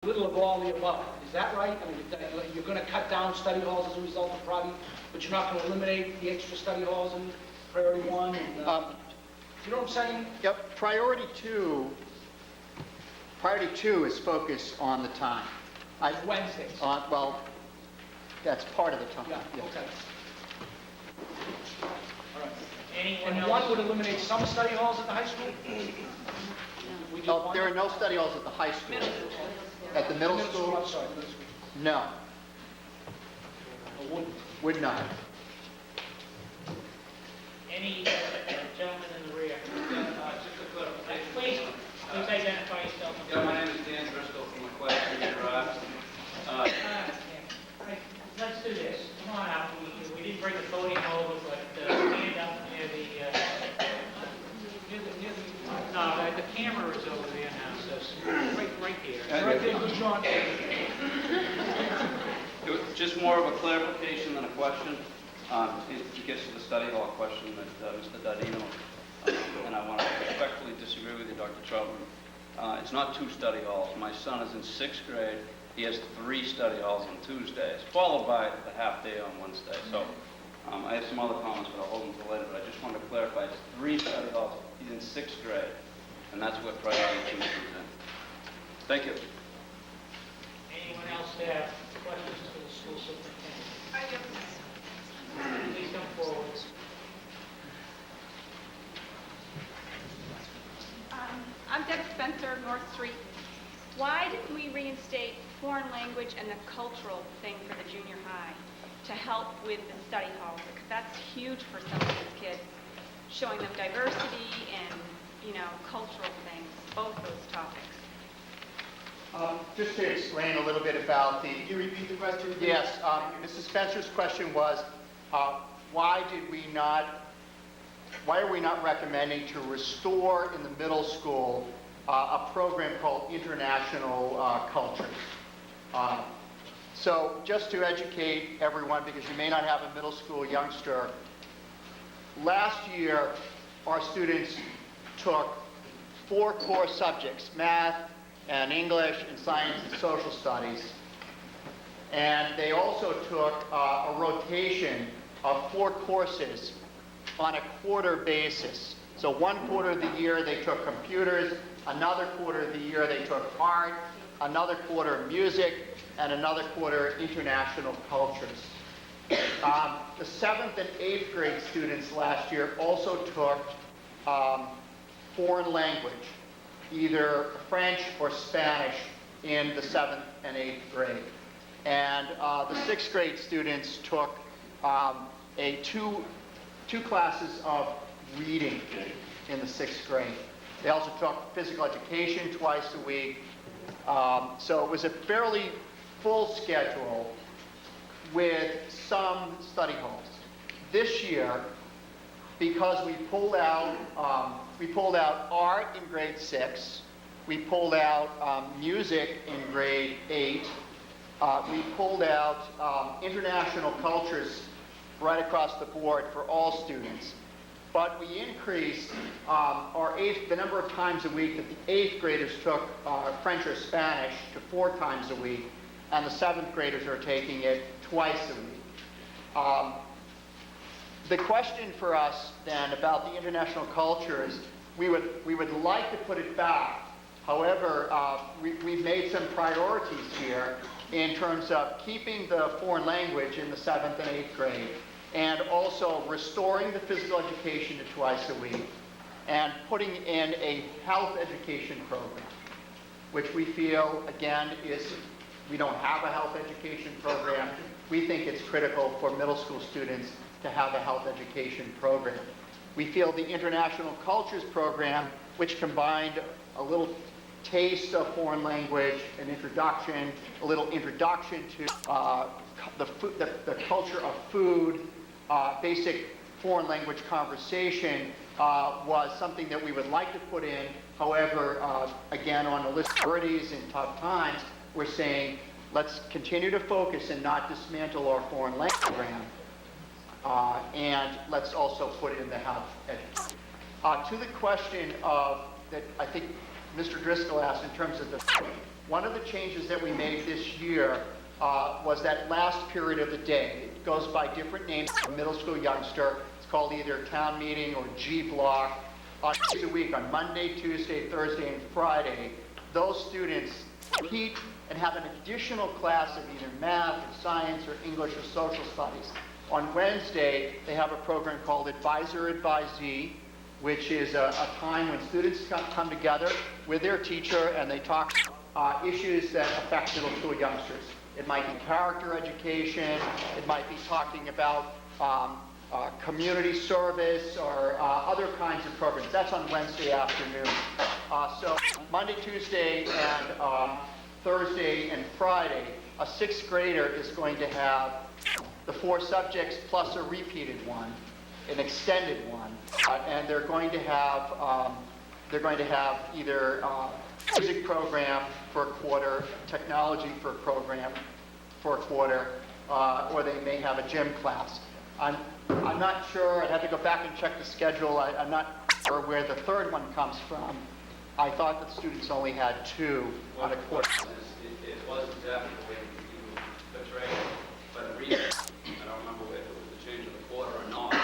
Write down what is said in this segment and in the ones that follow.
little of all the above. Is that right? I mean, you're going to cut down study halls as a result of probably, but you're not going to eliminate the extra study halls in priority one? And, you know what I'm saying? Yep, priority two is focused on the time. Wednesdays. Well, that's part of the time. Yeah, yes. okay. All right. Anyone And else? one would eliminate some study halls at the high school? We do one? There are no study halls at the high school. At the middle school? I'm sorry, middle school. No, Or wouldn't? would not. Any gentleman in the rear? Just a clarification. Please identify yourself. Yeah, my name is Dan Driscoll from McQuaid Drive. Let's do this. Come on out. We didn't bring the podium over, but stand up near the. No, the camera is over there now, so right here. Right there, good John. It was just more of a clarification than a question. It gets to the study hall question that Mr. Dadino, and I want to respectfully disagree with you, Dr. Troutman. It's not 2 study halls. My son is in 6th grade. He has 3 study halls on Tuesdays, followed by the half day on Wednesday. So I have some other comments, but I'll hold them for later. But I just wanted to clarify, it's 3 study halls. He's in 6th grade, and that's what priority 2 comes in. Thank you. Anyone else have questions for the school superintendent? Please come forward. I'm Deb Spencer, North Street. Why didn't we reinstate foreign language and the cultural thing for the junior high to help with the study halls? Because that's huge for some of these kids, showing them diversity and, you know, cultural things, both those topics. Just to explain a little bit about the... Can you repeat the question? Yes, Mrs. Spencer's question was, why are we not recommending to restore in the middle school a program called International Cultures? So just to educate everyone, because you may not have a middle school youngster, last year our students took 4 core subjects, math and English and science and social studies. And they also took a rotation of 4 courses on a quarter basis. So 1 quarter of the year they took computers, another quarter of the year they took art, another quarter music, and another quarter international cultures. The 7th and 8th grade students last year also took foreign language, either French or Spanish in the 7th and 8th grade. And the 6th grade students took two classes of reading in the 6th grade. They also took physical education twice a week. So it was a fairly full schedule with some study halls. This year, because we pulled out art in grade 6, we pulled out music in grade 8, we pulled out international cultures right across the board for all students. But we increased the number of times a week that the 8th graders took French or Spanish to 4 times a week, and the 7th graders are taking it twice a week. The question for us then about the international cultures, we would like to put it back. However, we've made some priorities here in terms of keeping the foreign language in the 7th and 8th grade, and also restoring the physical education to twice a week, and putting in a health education program, which we feel, again, we don't have a health education program. We think it's critical for middle school students to have a health education program. We feel the International Cultures program, which combined a little taste of foreign language, a little introduction to the culture of food, basic foreign language conversation, was something that we would like to put in. However, again, on the list of priorities in tough times, we're saying let's continue to focus and not dismantle our foreign language program, and let's also put in the health education. To the question of that, I think Mr. Driscoll asked in terms of the, one of the changes that we made this year was that last period of the day. It goes by different names for a middle school youngster. It's called either town meeting or G block. Days a week on Monday, Tuesday, Thursday, and Friday. Those students repeat and have an additional class of either math or science or English or social studies. On Wednesday, they have a program called Advisor Advisee, which is a time when students come together with their teacher and they talk issues that affect middle school youngsters. It might be character education, it might be talking about community service or other kinds of programs. That's on Wednesday afternoon. So Monday, Tuesday, and Thursday and Friday, a sixth grader is going to have the 4 subjects plus a repeated one, an extended one, and they're going to have either music program for a quarter, technology for a program for a quarter, or they may have a gym class. I'm not sure. I'd have to go back and check the schedule. I'm not sure where the third one comes from. I thought that students only had 2 on a quarter. It was exactly the way you portrayed it, but the reason, I don't remember if it was the change of the quarter or not,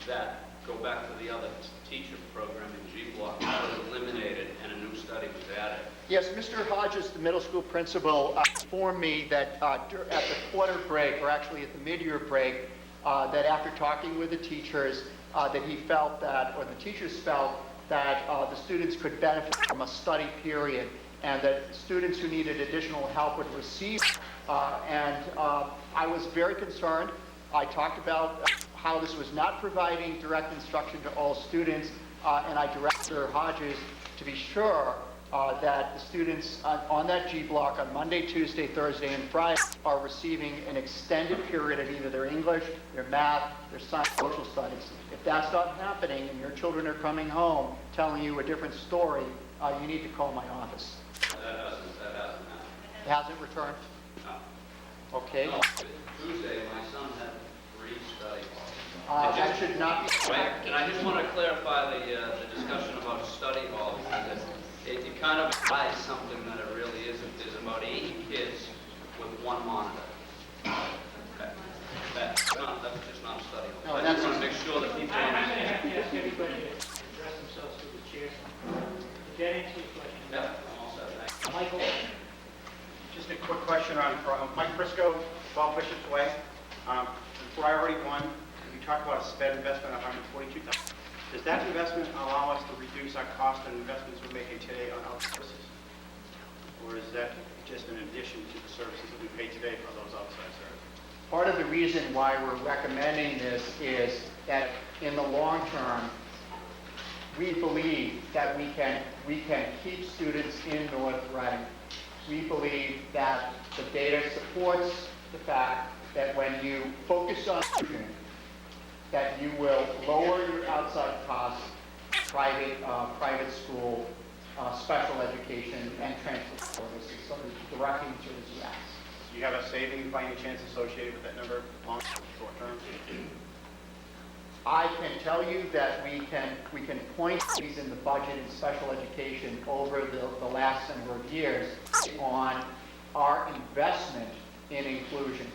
that go back to the other teacher program in G block, that was eliminated and a new study was added. Yes, Mr. Hodges, the middle school principal, informed me that at the quarter break, or actually at the mid-year break, that after talking with the teachers, that he felt that, or the teachers felt, that the students could benefit from a study period, and that students who needed additional help would receive. I was very concerned. I talked about how this was not providing direct instruction to all students, and I directed Mr. Hodges to be sure that the students on that G block on Monday, Tuesday, Thursday, and Friday are receiving an extended period of either their English, their math, their science, social studies. If that's not happening and your children are coming home telling you a different story, you need to call my office. That hasn't happened. It hasn't returned? No. Okay. No, Tuesday, my son had 3 study halls. That should not be... Right, and I just want to clarify the discussion about study hall, because it kind of implies something that it really isn't. There's about 80 kids with 1 monitor. Okay. That's just not a study hall. No, I just want to make sure that people I'm going to understand. have to ask everybody to address themselves to the chair. Did that answer your question? Yeah, I'm all set, thanks. Michael? Just a quick question from Mike Briscoe, 12 Bishops Way. Priority 1, you talked about a sped investment of $142,000. Does that investment allow us to reduce our cost and investments we're making today on our services? Or is that just an addition to the services that we pay today for those outside services? Part of the reason why we're recommending this is that in the long term, we believe that we can keep students in North Reading. We believe that the data supports the fact that when you focus on students, that you will lower your outside costs, private school, special education, and transport services. So the direct answer is yes. Do you have a savings by any chance associated with that number, long or short term? I can tell you that we can point these in the budget in special education over the last number of years on our investment in inclusion.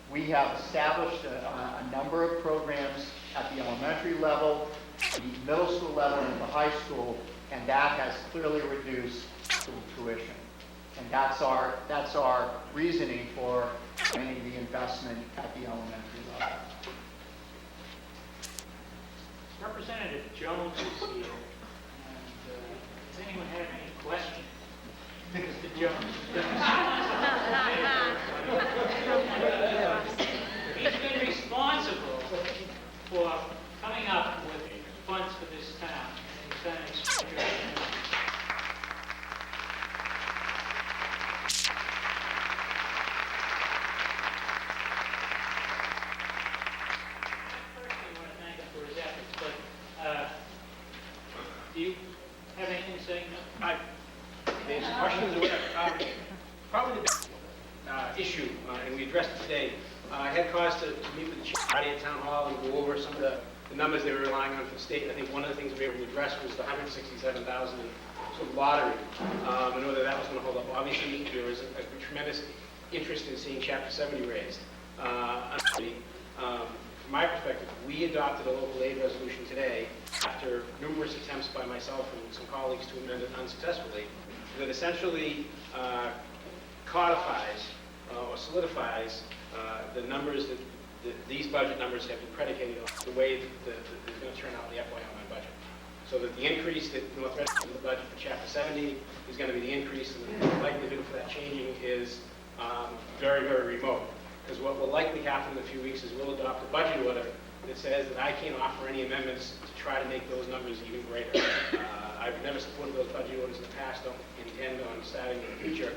We have established a number of programs at the elementary level, the middle school level, and the high school, and that has clearly reduced school tuition. And that's our reasoning for making the investment at the elementary level. Representative Jones is here, and does anyone have any questions? Mr. Jones? He's been responsible for coming up with funds for this town, and he's done an extraordinary job. I want to thank him for his efforts, but do you have anything to say? There's questions or whatever. Probably the biggest issue, and we addressed it today, I had cause to meet with the chief Friday at Town Hall and go over some of the the numbers they were relying on from the state. And I think one of the things we were able to address was the 167,000 sort of lottery. I know that that was going to hold up. Obviously, there was a tremendous interest in seeing Chapter 70 raised. From my perspective, we adopted a local aid resolution today after numerous attempts by myself and some colleagues to amend it unsuccessfully, that essentially codifies or solidifies the numbers that these budget numbers have been predicated on, the way that it's going to turn out in the FY09 budget. So that the increase that North Reading in the budget for Chapter 70 is going to be the increase, and the likelihood for that changing is very, very remote. Because what will likely happen in a few weeks is we'll adopt a budget order that says that I can't offer any amendments to try to make those numbers even greater. I've never supported those budget orders in the past, don't intend on starting in the future.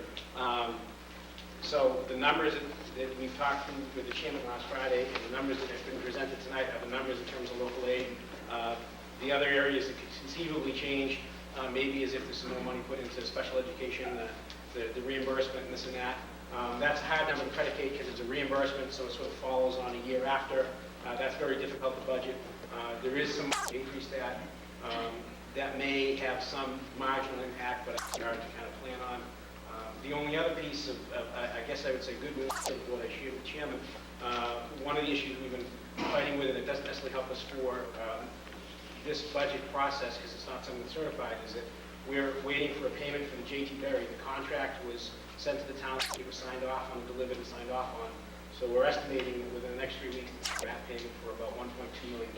So the numbers that we've talked with the chairman last Friday, and the numbers that have been presented tonight are the numbers in terms of local aid. The other areas that could conceivably change maybe is if there's some more money put into special education, the reimbursement and this and that. That's a hard number to predicate because it's a reimbursement, so it sort of follows on a year after. That's very difficult to budget. There is some increase that may have some marginal impact, but it's hard to kind of plan on. The only other piece of I guess I would say good news, what I shared with the chairman, one of the issues we've been fighting with, and it doesn't necessarily help us for this budget process because it's not something that's certified, is that we're waiting for a payment for the J.T. Berry. The contract was sent to the town, it was signed off on, delivered and signed off on. So we're estimating that within the next 3 weeks, that payment for about $1.2 million,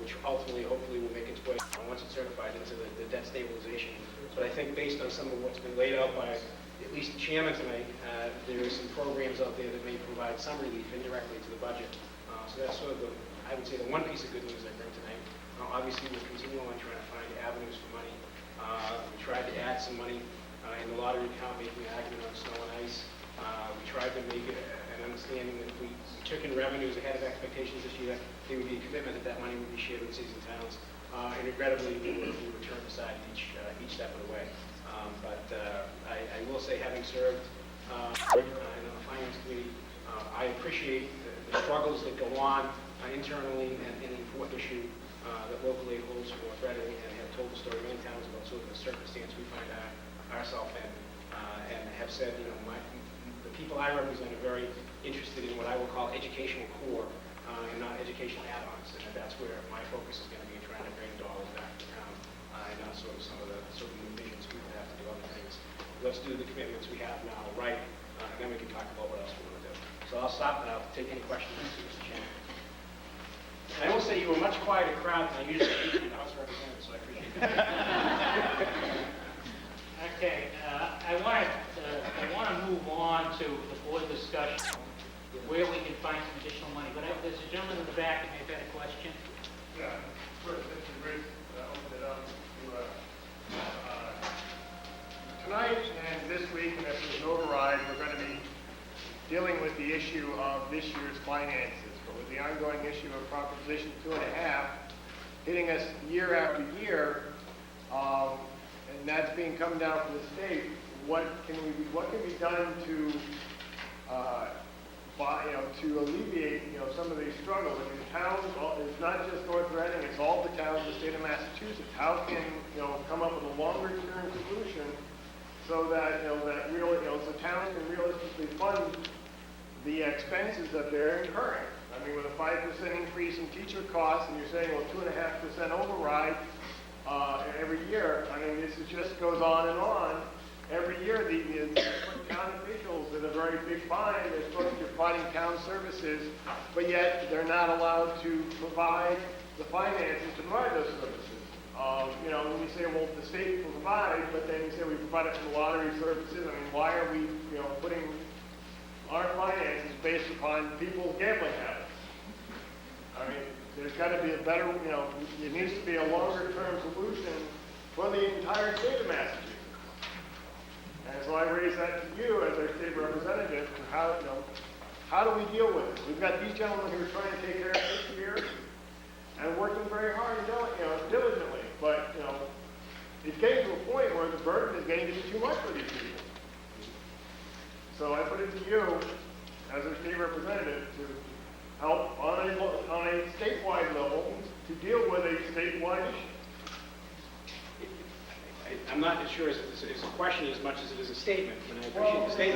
which ultimately, hopefully, will make its way, once it's certified, into the debt stabilization. But I think based on some of what's been laid out by at least the chairman tonight, there are some programs out there that may provide some relief indirectly to the budget. So that's sort of I would say the one piece of good news I bring tonight. Obviously, we'll continue on trying to find avenues for money. We tried to add some money in the lottery account, making an argument on snow and ice. We tried to make an understanding that if we took in revenues ahead of expectations this year, there would be a commitment that that money would be shared with cities and towns. And regrettably, we were turned aside each step of the way. But I will say, having served in the Finance Committee, I appreciate the struggles that go on internally and the important issue that local aid holds for North Reading, and have told the story many times about sort of the circumstance we find ourselves in, and have said, you know, the people I represent are very interested in what I will call educational core and not educational add-ons, and that's where my focus is going to be, trying to bring dollars back to town, and not sort of some of the new visions we would have to do other things. Let's do the commitments we have now right, and then we can talk about what else we want to do. So I'll stop and I'll take any questions, Mr. Chairman. And I will say you were a much quieter crowd than I usually speak in the House of Representatives, so I appreciate that. Okay, I want to move on to the board discussion, where we can find some additional money. But there's a gentleman in the back that may have had a question. Yeah, first, Mr. Briggs, open it up to, tonight and this week, and if there's an override, we're going to be dealing with the issue of this year's finances. But with the ongoing issue of Proposition 2.5 hitting us year after year, and that's being come down from the state, what can be done to to alleviate, some of these struggles? I mean, towns, it's not just North Reading, it's all the towns in the state of Massachusetts. How can, come up with a longer-term solution so that, so towns can realistically fund the expenses that they're incurring? I mean, with a 5% increase in teacher costs, and you're saying, well, 2.5% override every year, I mean, this just goes on and on. Every year, the town officials in a very big fine, they're supposed to be providing town services, but yet they're not allowed to provide the finances to provide those services. When you say, well, the state will provide, but then you say we provide it from lottery services. I mean, why are we, putting our finances based upon people's gambling habits? I mean, there's got to be a better, it needs to be a longer-term solution for the entire state of Massachusetts. And so I raise that to you as our state representative, and how do we deal with it? We've got these gentlemen who are trying to take care of this year and working very hard and diligently, but it's getting to a point where the burden is getting to be too much for these people. So I put it to you as our state representative to help on a statewide level to deal with a statewide issue. I'm not sure it's a question as much as it is a statement, and I appreciate the statement.